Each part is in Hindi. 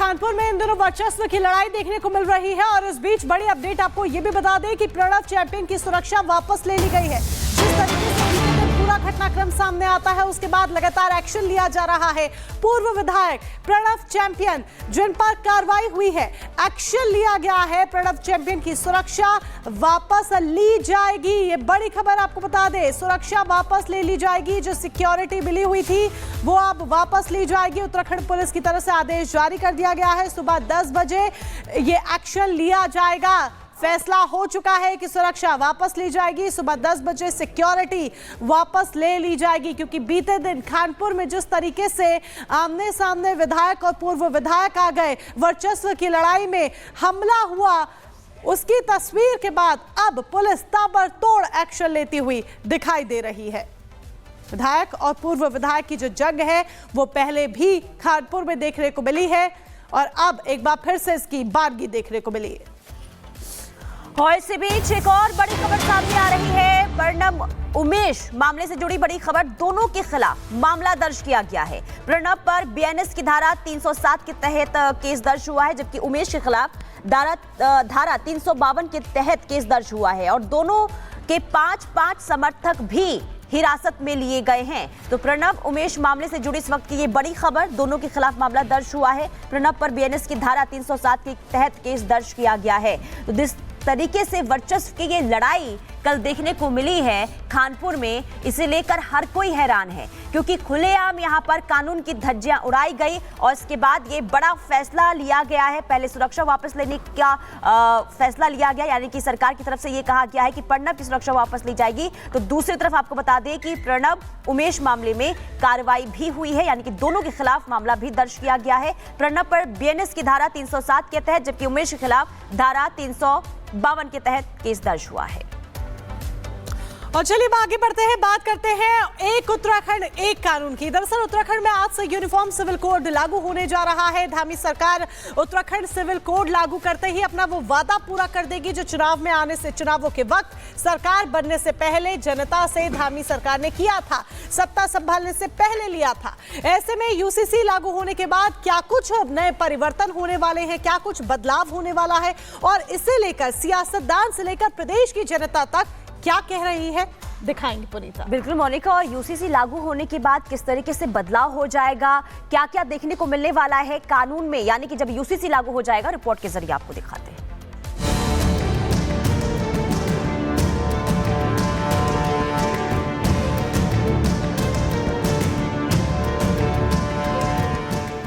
कानपुर में इन दिनों वर्चस्व की लड़ाई देखने को मिल रही है और इस बीच बड़ी अपडेट आपको ये भी बता दें कि प्रणब चैंपियन की सुरक्षा वापस ले ली गई है। जिस तरीके से पूरा घटनाक्रम सामने आता है उसके बाद लगातार एक्शन लिया जा रहा है। पूर्व विधायक प्रणब चैंपियन जिन पर कार्रवाई हुई है, एक्शन लिया गया है। प्रणब चैंपियन की सुरक्षा वापस ली जाएगी, ये बड़ी खबर आपको बता दें। सुरक्षा वापस ले ली जाएगी, जो सिक्योरिटी मिली हुई थी वो अब वापस ली जाएगी। उत्तराखंड पुलिस की तरफ से आदेश जारी कर दिया गया है, सुबह 10 बजे ये एक्शन लिया जाएगा। फैसला हो चुका है कि सुरक्षा वापस ली जाएगी, सुबह 10 बजे सिक्योरिटी वापस ले ली जाएगी। क्योंकि बीते दिन कानपुर में जिस तरीके से आमने सामने विधायक और पूर्व विधायक आ गए, वर्चस्व की लड़ाई में हमला हुआ, उसकी तस्वीर के बाद अब पुलिस ताबड़तोड़ एक्शन लेती हुई दिखाई दे रही है। विधायक और पूर्व विधायक की जो जंग है वो पहले भी कानपुर में देखने को मिली है और अब एक बार फिर से इसकी बारगी देखने को मिली है। और इसी बीच एक और बड़ी खबर सामने आ रही है। प्रणब उमेश मामले से जुड़ी बड़ी खबर, दोनों के खिलाफ मामला दर्ज किया गया है। प्रणब पर बीएनएस की धारा 307 के तहत केस दर्ज हुआ है, जबकि उमेश के खिलाफ धारा 352 के तहत केस दर्ज हुआ है और दोनों के 5 समर्थक भी हिरासत में लिए गए हैं। तो प्रणब उमेश मामले से जुड़ी इस वक्त की ये बड़ी खबर, दोनों के खिलाफ मामला दर्ज हुआ है। प्रणब पर बीएनएस की धारा 307 के तहत केस दर्ज किया गया है। तो जिस तरीके से वर्चस्व की ये लड़ाई कल देखने को मिली है कानपुर में, इसे लेकर हर कोई हैरान है, क्योंकि खुलेआम यहाँ पर कानून की धज्जियां उड़ाई गई और इसके बाद ये बड़ा फैसला लिया गया है। पहले सुरक्षा वापस लेने का फैसला लिया गया, यानी कि सरकार की तरफ से ये कहा गया है कि प्रणब की सुरक्षा वापस ली जाएगी। तो दूसरी तरफ आपको बता दें कि प्रणब उमेश मामले में कार्रवाई भी हुई है, यानी कि दोनों के खिलाफ मामला भी दर्ज किया गया है। प्रणब पर बीएनएस की धारा 307 के तहत, जबकि उमेश के खिलाफ धारा 352 के तहत केस दर्ज हुआ है। और चलिए आगे बढ़ते हैं, बात करते हैं एक उत्तराखंड एक कानून की। दरअसल उत्तराखंड में आज से यूनिफॉर्म सिविल कोड लागू होने जा रहा है। धामी सरकार उत्तराखंड सिविल कोड लागू करते ही अपना वो वादा पूरा कर देगी जो चुनावों के वक्त सरकार बनने से पहले जनता से धामी सरकार ने किया था, सत्ता संभालने से पहले लिया था। ऐसे में यूसीसी लागू होने के बाद क्या कुछ नए परिवर्तन होने वाले हैं, क्या कुछ बदलाव होने वाला है और इसे लेकर सियासतदान से लेकर प्रदेश की जनता तक क्या कह रही है, दिखाएंगे पुनीता। बिल्कुल मोनिका, और यूसीसी लागू होने के बाद किस तरीके से बदलाव हो जाएगा, क्या क्या देखने को मिलने वाला है कानून में, यानी कि जब यूसीसी लागू हो जाएगा, रिपोर्ट के जरिए आपको दिखाते हैं।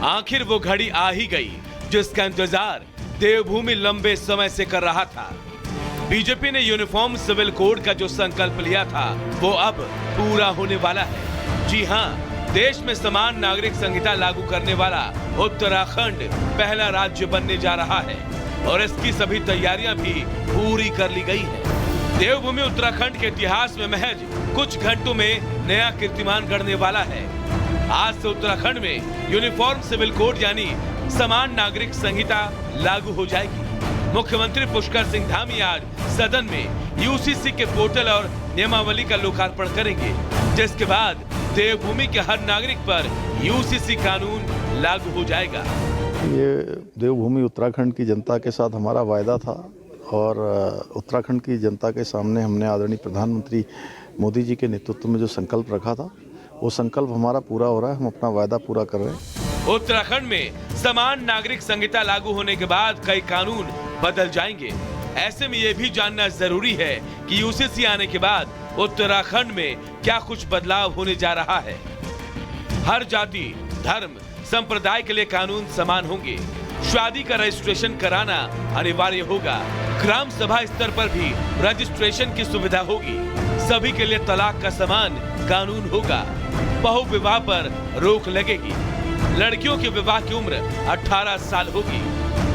आखिर वो घड़ी आ ही गई जिसका इंतजार देवभूमि लंबे समय से कर रहा था। बीजेपी ने यूनिफॉर्म सिविल कोड का जो संकल्प लिया था वो अब पूरा होने वाला है। जी हां, देश में समान नागरिक संहिता लागू करने वाला उत्तराखंड पहला राज्य बनने जा रहा है और इसकी सभी तैयारियां भी पूरी कर ली गई है। देवभूमि उत्तराखंड के इतिहास में महज कुछ घंटों में नया कीर्तिमान गढ़ने वाला है। आज से उत्तराखंड में यूनिफॉर्म सिविल कोड यानी समान नागरिक संहिता लागू हो जाएगी। मुख्यमंत्री पुष्कर सिंह धामी आज सदन में यूसीसी के पोर्टल और नियमावली का लोकार्पण करेंगे, जिसके बाद देवभूमि के हर नागरिक पर यूसीसी कानून लागू हो जाएगा। ये देवभूमि उत्तराखंड की जनता के साथ हमारा वायदा था और उत्तराखंड की जनता के सामने हमने आदरणीय प्रधानमंत्री मोदी जी के नेतृत्व में जो संकल्प रखा था वो संकल्प हमारा पूरा हो रहा है। हम अपना वायदा पूरा कर रहे हैं। उत्तराखंड में समान नागरिक संहिता लागू होने के बाद कई कानून बदल जाएंगे। ऐसे में ये भी जानना जरूरी है कि यूसीसी आने के बाद उत्तराखंड में क्या कुछ बदलाव होने जा रहा है। हर जाति, धर्म, संप्रदाय के लिए कानून समान होंगे। शादी का रजिस्ट्रेशन कराना अनिवार्य होगा। ग्राम सभा स्तर पर भी रजिस्ट्रेशन की सुविधा होगी। सभी के लिए तलाक का समान कानून होगा। बहु विवाह पर रोक लगेगी। लड़कियों के विवाह की उम्र 18 साल होगी।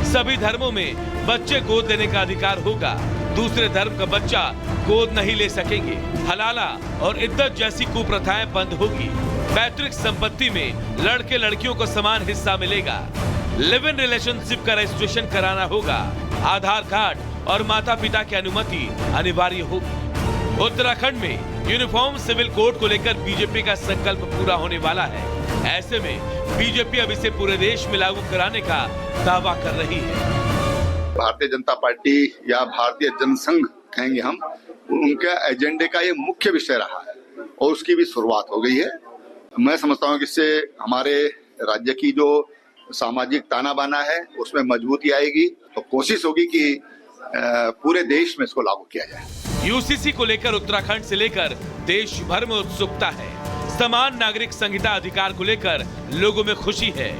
सभी धर्मों में बच्चे गोद लेने का अधिकार होगा। दूसरे धर्म का बच्चा गोद नहीं ले सकेंगे। हलाला और इद्दत जैसी कुप्रथाएं बंद होगी। पैतृक संपत्ति में लड़के लड़कियों को समान हिस्सा मिलेगा। लिव इन रिलेशनशिप का रजिस्ट्रेशन कराना होगा। आधार कार्ड और माता पिता की अनुमति अनिवार्य होगी। उत्तराखंड में यूनिफॉर्म सिविल कोड को लेकर बीजेपी का संकल्प पूरा होने वाला है। ऐसे में बीजेपी अब इसे पूरे देश में लागू कराने का दावा कर रही है। भारतीय जनता पार्टी या भारतीय जनसंघ कहेंगे हम, उनके एजेंडे का ये मुख्य विषय रहा है और उसकी भी शुरुआत हो गई है। मैं समझता हूँ कि इससे हमारे राज्य की जो सामाजिक ताना बाना है उसमें मजबूती आएगी। तो कोशिश होगी कि पूरे देश में इसको लागू किया जाए। यूसीसी को लेकर उत्तराखंड से लेकर देश भर में उत्सुकता है। समान नागरिक संहिता अधिकार को लेकर लोगों में खुशी है।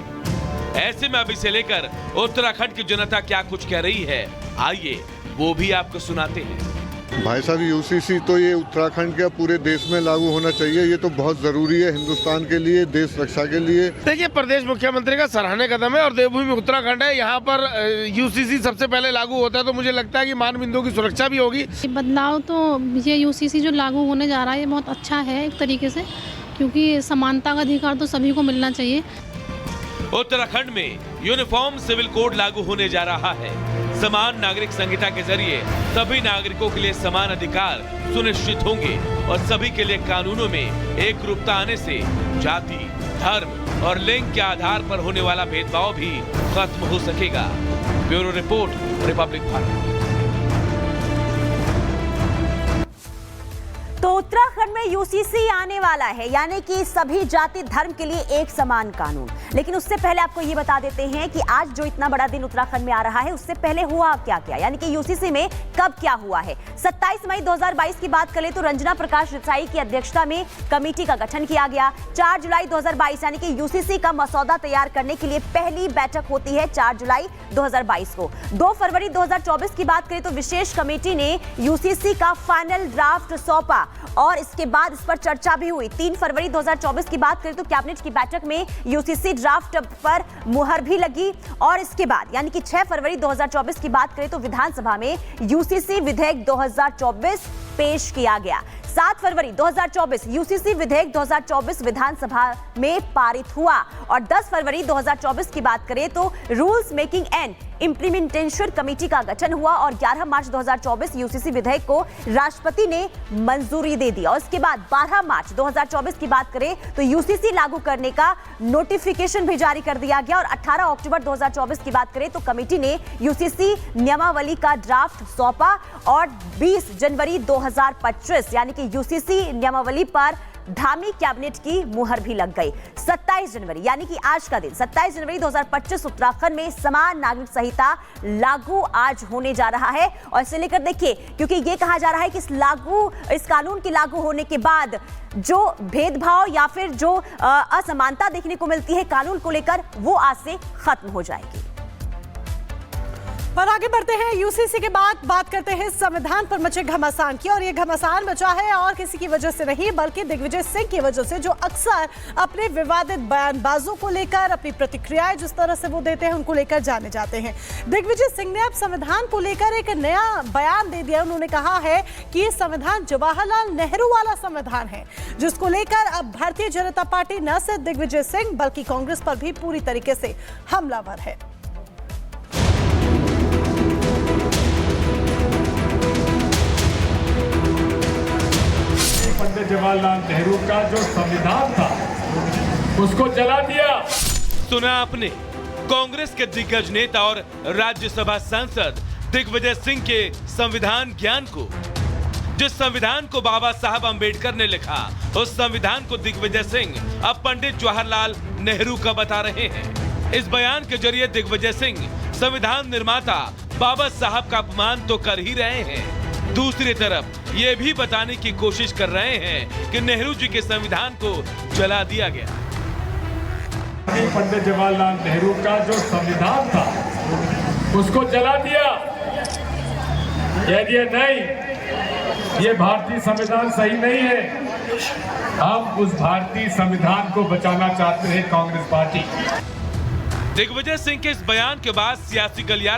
ऐसे में अब इसे लेकर उत्तराखंड की जनता क्या कुछ कह रही है, आइए वो भी आपको सुनाते हैं। भाई साहब, यूसीसी तो ये उत्तराखंड के पूरे देश में लागू होना चाहिए। ये तो बहुत जरूरी है हिंदुस्तान के लिए, देश रक्षा के लिए। देखिए, प्रदेश मुख्यमंत्री का सराहनीय कदम है और देवभूमि उत्तराखंड है। यहाँ पर यूसीसी सबसे पहले लागू होता है तो मुझे लगता है कि मानबिंदुओं की सुरक्षा भी होगी। बदलाव तो ये यूसीसी जो लागू होने जा रहा है ये बहुत अच्छा है एक तरीके से, क्योंकि समानता का अधिकार तो सभी को मिलना चाहिए। उत्तराखंड में यूनिफॉर्म सिविल कोड लागू होने जा रहा है। समान नागरिक संहिता के जरिए सभी नागरिकों के लिए समान अधिकार सुनिश्चित होंगे और सभी के लिए कानूनों में एक रूपता आने से जाति, धर्म और लिंग के आधार पर होने वाला भेदभाव भी खत्म हो सकेगा। Bureau report, Republic Bharat. तो उत्तराखंड में यूसीसी आने वाला है, यानी कि सभी जाति धर्म के लिए एक समान कानून। लेकिन उससे पहले आपको ये बता देते हैं कि आज जो इतना बड़ा दिन उत्तराखंड में आ रहा है उससे पहले हुआ क्या क्या, यानी कि यूसीसी में कब क्या हुआ है। 27 मई 2022 की बात करें तो रंजना प्रकाश रिसाई की अध्यक्षता में कमेटी का गठन किया गया। 4 जुलाई 2022 यानी कि यूसीसी का मसौदा तैयार करने के लिए पहली बैठक होती है 4 जुलाई 2022 को। 2 फरवरी 2024 की बात करें तो विशेष कमेटी ने यूसीसी का फाइनल ड्राफ्ट सौंपा और इसके बाद इस पर चर्चा भी हुई। 3 फरवरी 2024 की बात करें तो कैबिनेट की बैठक में यूसीसी ड्राफ्ट पर मुहर भी लगी और इसके बाद यानी कि 6 फरवरी 2024 की बात करें तो विधानसभा में यूसीसी विधेयक 2024 पेश किया गया। 7 फरवरी 2024 यूसीसी विधेयक 2024 विधानसभा में पारित हुआ और 10 फरवरी 2024 की बात करें तो rules making and implementation committee का गठन हुआ और 11 मार्च 2024 यूसीसी विधेयक को राष्ट्रपति ने मंजूरी दे दी और इसके बाद 12 मार्च 2024 की बात करें तो यूसीसी लागू करने का नोटिफिकेशन भी जारी कर दिया गया और 18 अक्टूबर 2024 की बात करें तो कमेटी ने यूसीसी नियमावली का ड्राफ्ट सौंपा और 20 जनवरी 2025 यानी कि यूसीसी नियमावली पर धामी कैबिनेट की मुहर भी लग गई। 27 जनवरी यानी कि आज का दिन 27 जनवरी 2025 उत्तराखंड में समान नागरिक संहिता लागू आज होने जा रहा है और इसे लेकर देखिए, क्योंकि ये कहा जा रहा है कि इस कानून के लागू होने के बाद जो भेदभाव या फिर जो असमानता देखने को मिलती है कानून को लेकर वो आज से खत्म हो जाएगी। पर आगे बढ़ते हैं, यूसीसी के बाद बात करते हैं संविधान पर मचे घमासान की। और ये घमासान बचा है और किसी की वजह से नहीं बल्कि दिग्विजय सिंह की वजह से, जो अक्सर अपने विवादित बयानबाजों को लेकर अपनी प्रतिक्रियाएं जिस तरह से वो देते हैं उनको लेकर जाने जाते हैं। दिग्विजय सिंह ने अब संविधान को लेकर एक नया बयान दे दिया। उन्होंने कहा है कि ये संविधान जवाहरलाल नेहरू वाला संविधान है, जिसको लेकर अब भारतीय जनता पार्टी न सिर्फ दिग्विजय सिंह बल्कि कांग्रेस पर भी पूरी तरीके से हमलावर है। पंडित जवाहरलाल नेहरू का जो संविधान था उसको जला दिया। सुना आपने कांग्रेस के दिग्गज नेता और राज्यसभा सांसद दिग्विजय सिंह के संविधान ज्ञान को। जिस संविधान को बाबा साहब अंबेडकर ने लिखा उस संविधान को दिग्विजय सिंह अब पंडित जवाहरलाल नेहरू का बता रहे हैं। इस बयान के जरिए दिग्विजय सिंह संविधान निर्माता बाबा साहब का अपमान तो कर ही रहे हैं, दूसरी तरफ ये भी बताने की कोशिश कर रहे हैं कि नेहरू जी के संविधान को जला दिया गया। पंडित जवाहरलाल नेहरू का जो संविधान था उसको जला दिया। कह दिया नहीं, ये भारतीय संविधान सही नहीं है। हम उस भारतीय संविधान को बचाना चाहते हैं कांग्रेस पार्टी। दिग्विजय सिंह के इस बयान के बाद सियासी गलियारे